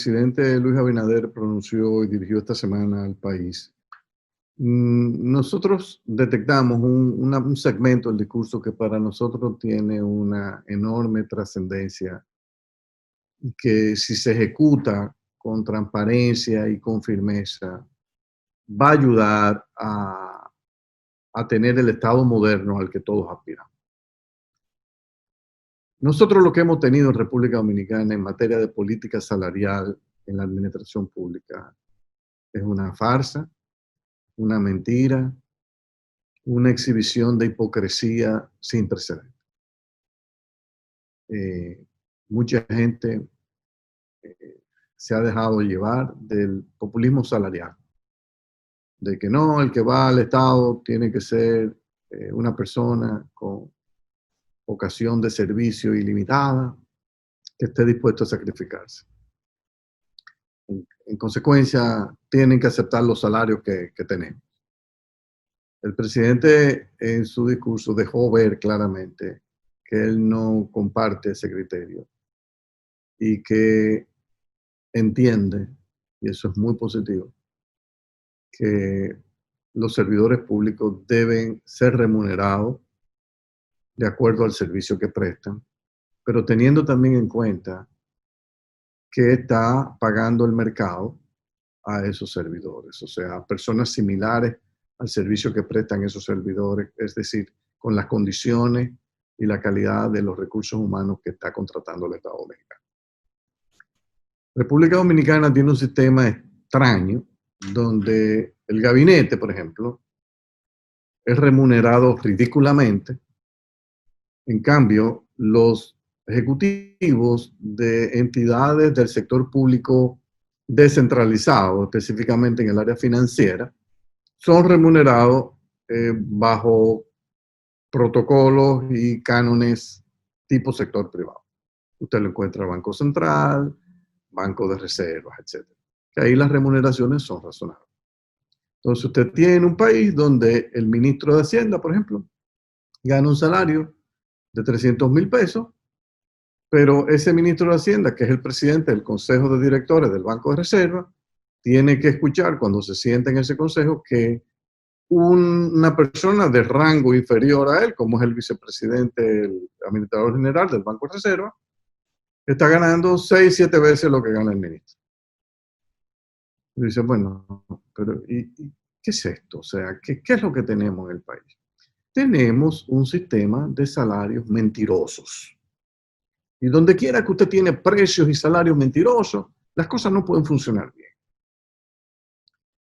presidente Luis Abinader pronunció y dirigió esta semana al país, nosotros detectamos un segmento del discurso que para nosotros tiene una enorme trascendencia y que si se ejecuta con transparencia y con firmeza, va a ayudar a tener el Estado moderno al que todos aspiramos. Nosotros lo que hemos tenido en República Dominicana en materia de política salarial en la administración pública es una farsa, una mentira, una exhibición de hipocresía sin precedentes. Mucha gente se ha dejado llevar del populismo salarial, de que no, el que va al Estado tiene que ser una persona con vocación de servicio ilimitada, que esté dispuesto a sacrificarse. En consecuencia, tienen que aceptar los salarios que tenemos. El presidente en su discurso dejó ver claramente que él no comparte ese criterio y que entiende, y eso es muy positivo, que los servidores públicos deben ser remunerados de acuerdo al servicio que prestan, pero teniendo también en cuenta que está pagando el mercado a esos servidores, o sea, personas similares al servicio que prestan esos servidores, es decir, con las condiciones y la calidad de los recursos humanos que está contratando el Estado dominicano. República Dominicana tiene un sistema extraño donde el gabinete, por ejemplo, es remunerado ridículamente. En cambio, los ejecutivos de entidades del sector público descentralizado, específicamente en el área financiera, son remunerados bajo protocolos y cánones tipo sector privado. Usted lo encuentra en Banco Central, Banco de Reservas, etc. Que ahí las remuneraciones son razonables. Entonces usted tiene un país donde el ministro de Hacienda, por ejemplo, gana un salario de 300,000 pesos, pero ese ministro de Hacienda, que es el presidente del Consejo de Directores del Banco de Reserva, tiene que escuchar cuando se sienta en ese consejo que una persona de rango inferior a él, como es el vicepresidente, el administrador general del Banco de Reserva, está ganando 6, 7 veces lo que gana el ministro. Y dice, bueno, pero ¿y qué es esto? O sea, ¿qué es lo que tenemos en el país? Tenemos un sistema de salarios mentirosos. Y donde quiera que usted tiene precios y salarios mentirosos, las cosas no pueden funcionar bien.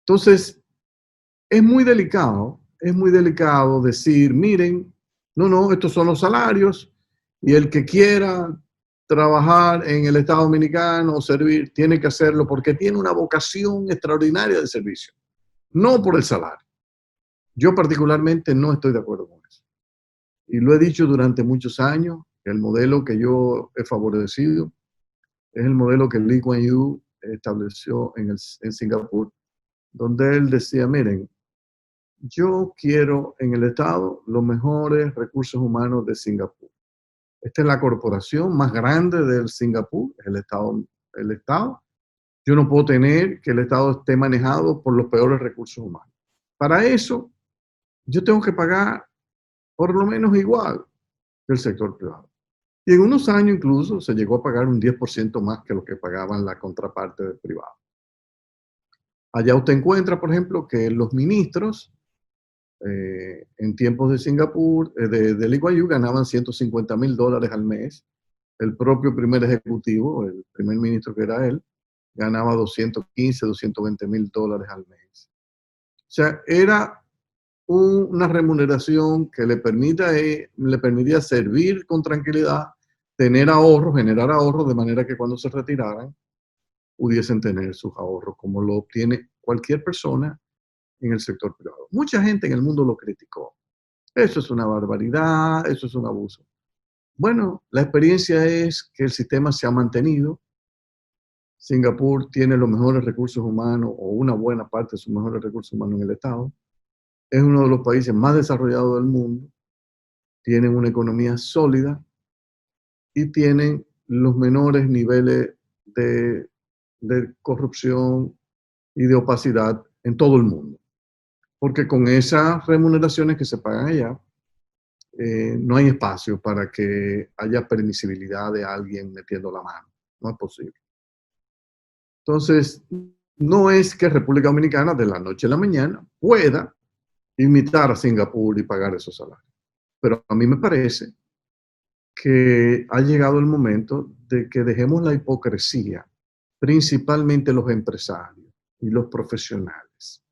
Entonces, es muy delicado decir, miren, no, estos son los salarios y el que quiera trabajar en el Estado Dominicano o servir, tiene que hacerlo porque tiene una vocación extraordinaria de servicio, no por el salario. Yo particularmente no estoy de acuerdo con eso. Y lo he dicho durante muchos años, que el modelo que yo he favorecido es el modelo que Lee Kuan Yew estableció en Singapur, donde él decía, miren, yo quiero en el Estado los mejores recursos humanos de Singapur. Esta es la corporación más grande del Singapur, el Estado. Yo no puedo tener que el Estado esté manejado por los peores recursos humanos. Para eso, yo tengo que pagar por lo menos igual que el sector privado. Y en unos años incluso se llegó a pagar un 10% más que lo que pagaban la contraparte del privado. Allá usted encuentra, por ejemplo, que los ministros en tiempos de Singapur, de Lee Kuan Yew, ganaban $150,000 al mes. El propio primer ejecutivo, el primer ministro que era él, ganaba $215,000, $220,000 al mes. O sea, era una remuneración que le permitía servir con tranquilidad, tener ahorros, generar ahorros, de manera que cuando se retiraran pudiesen tener sus ahorros, como lo obtiene cualquier persona en el sector privado. Mucha gente en el mundo lo criticó. Eso es una barbaridad, eso es un abuso. Bueno, la experiencia es que el sistema se ha mantenido. Singapur tiene los mejores recursos humanos, o una buena parte de sus mejores recursos humanos en el Estado. Es uno de los países más desarrollados del mundo. Tienen una economía sólida y tienen los menores niveles de de corrupción y de opacidad en todo el mundo. Porque con esas remuneraciones que se pagan allá, no hay espacio para que haya permisibilidad de alguien metiendo la mano. No es posible. Entonces, no es que República Dominicana de la noche a la mañana pueda imitar a Singapur y pagar esos salarios. Pero a mí me parece que ha llegado el momento de que dejemos la hipocresía, principalmente los empresarios y los profesionales,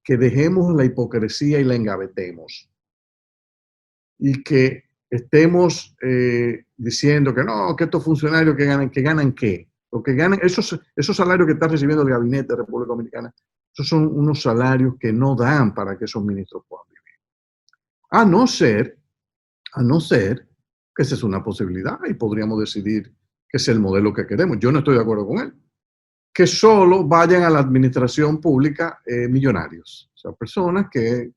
que dejemos la hipocresía y la engavetemos y que estemos diciendo que no, que estos funcionarios que ganan qué, o que ganan, esos salarios que está recibiendo el gabinete de República Dominicana, esos son unos salarios que no dan para que esos ministros puedan vivir. A no ser, a no ser que esa es una posibilidad y podríamos decidir que es el modelo que queremos. Yo no estoy de acuerdo con él. Que solo vayan a la administración pública millonarios, o sea, personas que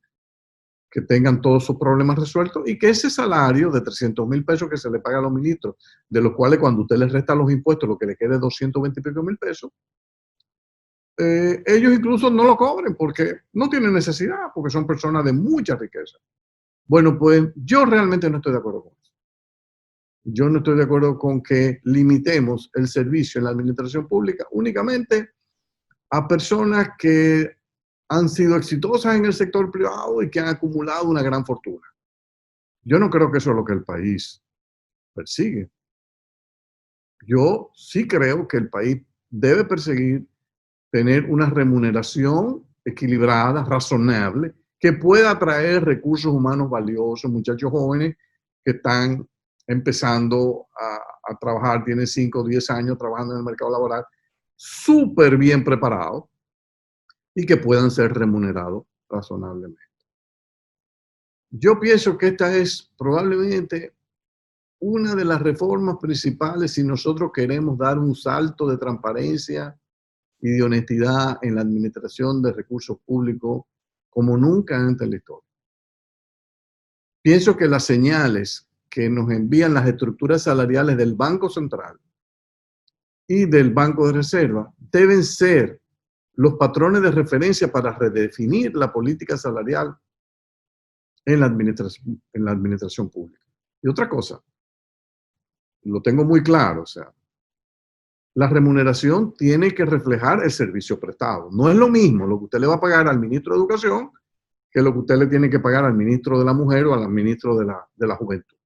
tengan todos sus problemas resueltos y que ese salario de 300,000 pesos que se le paga a los ministros, de los cuales cuando usted les resta los impuestos, lo que le quede 220 y pico mil pesos, ellos incluso no lo cobren porque no tienen necesidad, porque son personas de mucha riqueza. Bueno, pues yo realmente no estoy de acuerdo con eso. Yo no estoy de acuerdo con que limitemos el servicio en la administración pública únicamente a personas que han sido exitosas en el sector privado y que han acumulado una gran fortuna. Yo no creo que eso es lo que el país persigue. Yo sí creo que el país debe perseguir tener una remuneración equilibrada, razonable, que pueda atraer recursos humanos valiosos, muchachos jóvenes que están empezando a trabajar, tienen 5 o 10 años trabajando en el mercado laboral, súper bien preparados y que puedan ser remunerados razonablemente. Yo pienso que esta es probablemente una de las reformas principales si nosotros queremos dar un salto de transparencia y de honestidad en la administración de recursos públicos como nunca antes en la historia. Pienso que las señales que nos envían las estructuras salariales del Banco Central y del Banco de Reserva deben ser los patrones de referencia para redefinir la política salarial en la administración pública. Y otra cosa, lo tengo muy claro, o sea, la remuneración tiene que reflejar el servicio prestado. No es lo mismo lo que usted le va a pagar al ministro de Educación que lo que usted le tiene que pagar al ministro de la Mujer o al ministro de la Juventud.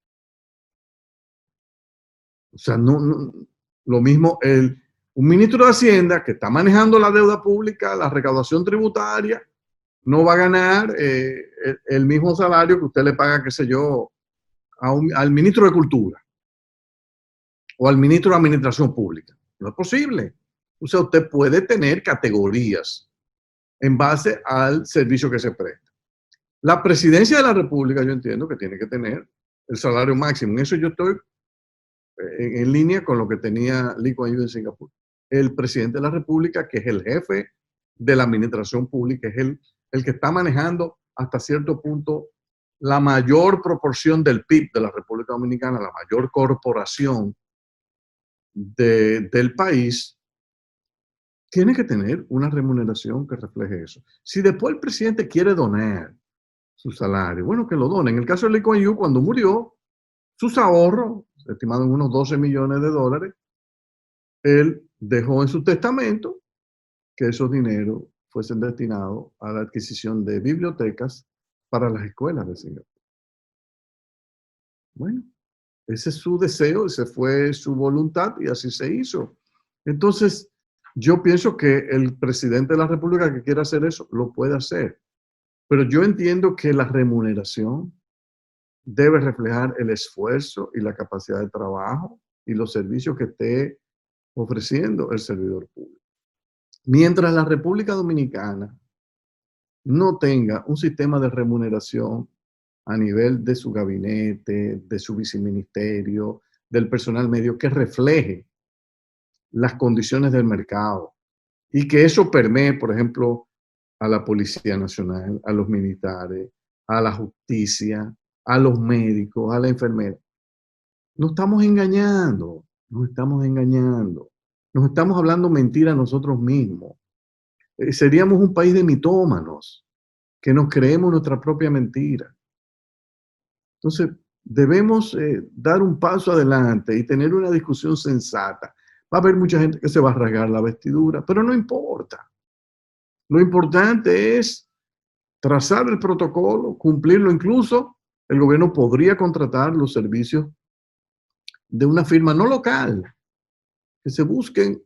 O sea, lo mismo un ministro de Hacienda que está manejando la deuda pública, la recaudación tributaria, no va a ganar el mismo salario que usted le paga, qué sé yo, al ministro de Cultura o al ministro de Administración Pública. No es posible. O sea, usted puede tener categorías en base al servicio que se presta. La presidencia de la República, yo entiendo que tiene que tener el salario máximo. En eso yo estoy en línea con lo que tenía Lee Kuan Yew en Singapur. El presidente de la República, que es el jefe de la administración pública, es el que está manejando hasta cierto punto la mayor proporción del PIB de la República Dominicana, la mayor corporación del país, tiene que tener una remuneración que refleje eso. Si después el presidente quiere donar su salario, bueno, que lo done. En el caso de Lee Kuan Yew, cuando murió, sus ahorros, estimados en unos 12 millones de dólares, él dejó en su testamento que esos dineros fuesen destinados a la adquisición de bibliotecas para las escuelas de Singapur. Bueno, ese es su deseo, esa fue su voluntad y así se hizo. Entonces, yo pienso que el presidente de la República que quiera hacer eso, lo puede hacer. Pero yo entiendo que la remuneración debe reflejar el esfuerzo y la capacidad de trabajo y los servicios que esté ofreciendo el servidor público. Mientras la República Dominicana no tenga un sistema de remuneración a nivel de su gabinete, de su viceministerio, del personal medio, que refleje las condiciones del mercado y que eso permee, por ejemplo, a la Policía Nacional, a los militares, a la justicia, a los médicos, a la enfermera. Nos estamos engañando, nos estamos engañando. nos estamos hablando mentira a nosotros mismos. Seríamos un país de mitómanos, que nos creemos nuestra propia mentira. Entonces, debemos dar un paso adelante y tener una discusión sensata. Va a haber mucha gente que se va a rasgar la vestidura, pero no importa. Lo importante es trazar el protocolo, cumplirlo. Incluso el gobierno podría contratar los servicios de una firma no local, que se busquen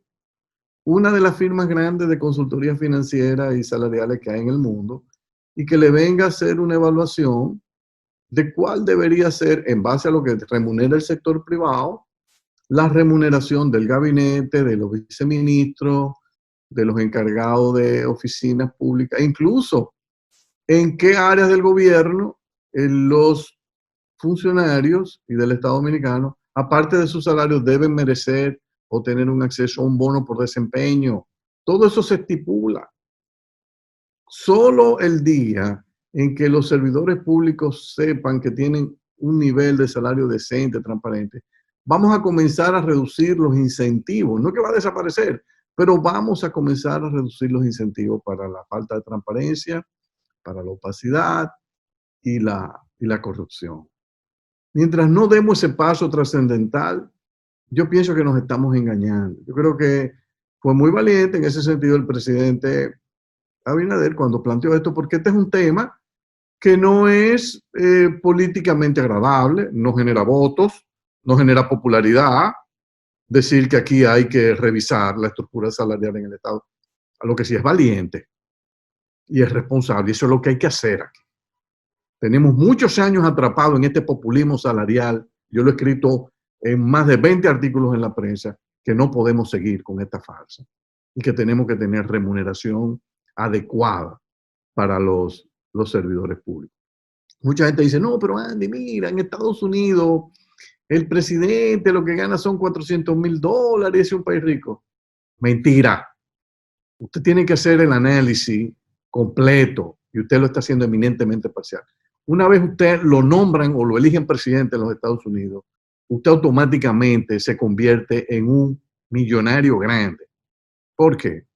una de las firmas grandes de consultoría financiera y salariales que hay en el mundo y que le venga a hacer una evaluación de cuál debería ser, en base a lo que remunera el sector privado, la remuneración del gabinete, de los viceministros, de los encargados de oficinas públicas, e incluso en qué áreas del gobierno los funcionarios y del Estado Dominicano, aparte de sus salarios, deben merecer o tener un acceso a un bono por desempeño. Todo eso se estipula. Solo el día en que los servidores públicos sepan que tienen un nivel de salario decente, transparente, vamos a comenzar a reducir los incentivos. No que va a desaparecer, pero vamos a comenzar a reducir los incentivos para la falta de transparencia, para la opacidad y la corrupción. Mientras no demos ese paso trascendental, yo pienso que nos estamos engañando. Yo creo que fue muy valiente en ese sentido el presidente Abinader cuando planteó esto, porque este es un tema que no es políticamente agradable, no genera votos, no genera popularidad. Decir que aquí hay que revisar la estructura salarial en el Estado, a lo que sí es valiente y es responsable. Eso es lo que hay que hacer aquí. Tenemos muchos años atrapados en este populismo salarial. Yo lo he escrito en más de 20 artículos en la prensa, que no podemos seguir con esta farsa y que tenemos que tener remuneración adecuada para los servidores públicos. Mucha gente dice, no, pero Andy, mira, en Estados Unidos el presidente lo que gana son $400,000 y es un país rico. Mentira. Usted tiene que hacer el análisis completo y usted lo está haciendo eminentemente parcial. Una vez usted lo nombran o lo eligen presidente en los Estados Unidos, usted automáticamente se convierte en un millonario grande. ¿Por qué?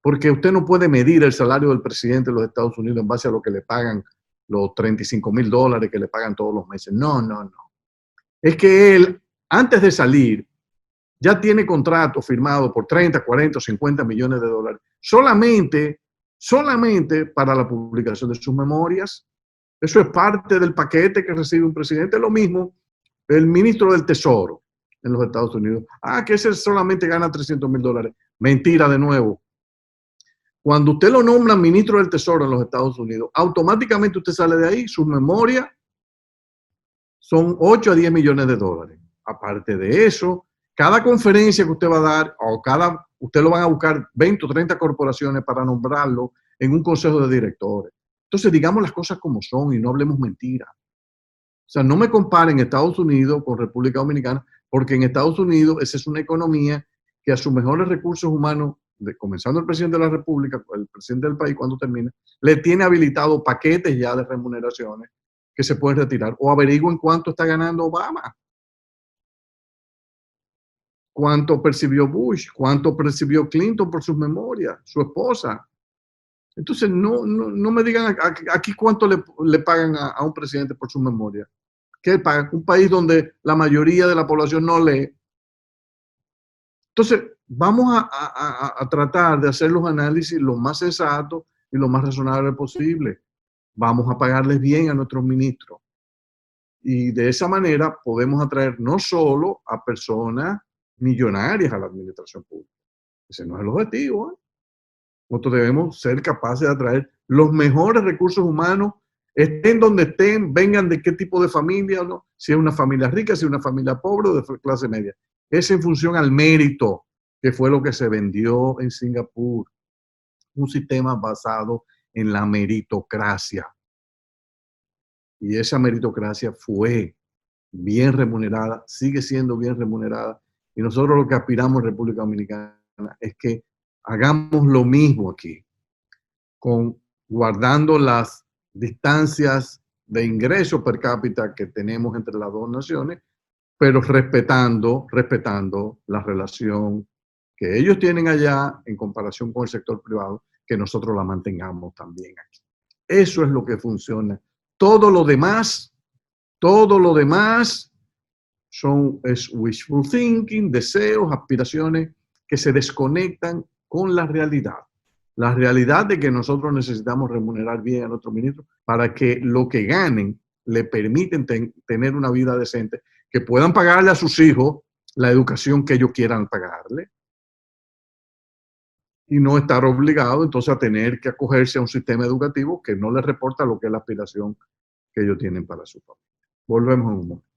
Porque usted no puede medir el salario del presidente de los Estados Unidos en base a lo que le pagan los $35,000 que le pagan todos los meses. No, no, no. Es que él, antes de salir, ya tiene contrato firmado por 30, 40 o 50 millones de dólares solamente para la publicación de sus memorias. Eso es parte del paquete que recibe un presidente. Lo mismo el ministro del Tesoro en los Estados Unidos. Que ese solamente gana $300,000. Mentira de nuevo. Cuando usted lo nombra ministro del Tesoro en los Estados Unidos, automáticamente usted sale de ahí, sus memorias son 8 a 10 millones de dólares. Aparte de eso, cada conferencia que usted va a dar, usted lo van a buscar 20 o 30 corporaciones para nombrarlo en un consejo de directores. Entonces, digamos las cosas como son y no hablemos mentiras. O sea, no me comparen Estados Unidos con República Dominicana, porque en Estados Unidos esa es una economía que a sus mejores recursos humanos, comenzando el presidente de la República, el presidente del país cuando termina, le tiene habilitado paquetes ya de remuneraciones que se pueden retirar. O averigüen cuánto está ganando Obama, cuánto percibió Bush, cuánto percibió Clinton por sus memorias, su esposa. Entonces, no me digan aquí cuánto le pagan a un presidente por su memoria. ¿Qué pagan? Un país donde la mayoría de la población no lee. Entonces, vamos a tratar de hacer los análisis lo más sensatos y lo más razonable posible. Vamos a pagarles bien a nuestros ministros. Y de esa manera podemos atraer no solo a personas millonarias a la administración pública. Ese no es el objetivo. Nosotros debemos ser capaces de atraer los mejores recursos humanos, estén donde estén, vengan de qué tipo de familia, ¿no? Si es una familia rica, si es una familia pobre o de clase media. Es en función al mérito, que fue lo que se vendió en Singapur. Un sistema basado en la meritocracia. Y esa meritocracia fue bien remunerada, sigue siendo bien remunerada. Y nosotros lo que aspiramos en República Dominicana es que hagamos lo mismo aquí, guardando las distancias de ingreso per cápita que tenemos entre las dos naciones, pero respetando la relación que ellos tienen allá en comparación con el sector privado, que nosotros la mantengamos también aquí. Eso es lo que funciona. Todo lo demás es wishful thinking, deseos, aspiraciones que se desconectan con la realidad. La realidad de que nosotros necesitamos remunerar bien a nuestros ministros para que lo que ganen le permiten tener una vida decente, que puedan pagarle a sus hijos la educación que ellos quieran pagarle y no estar obligado entonces a tener que acogerse a un sistema educativo que no les reporta lo que es la aspiración que ellos tienen para su familia. Volvemos en un momento.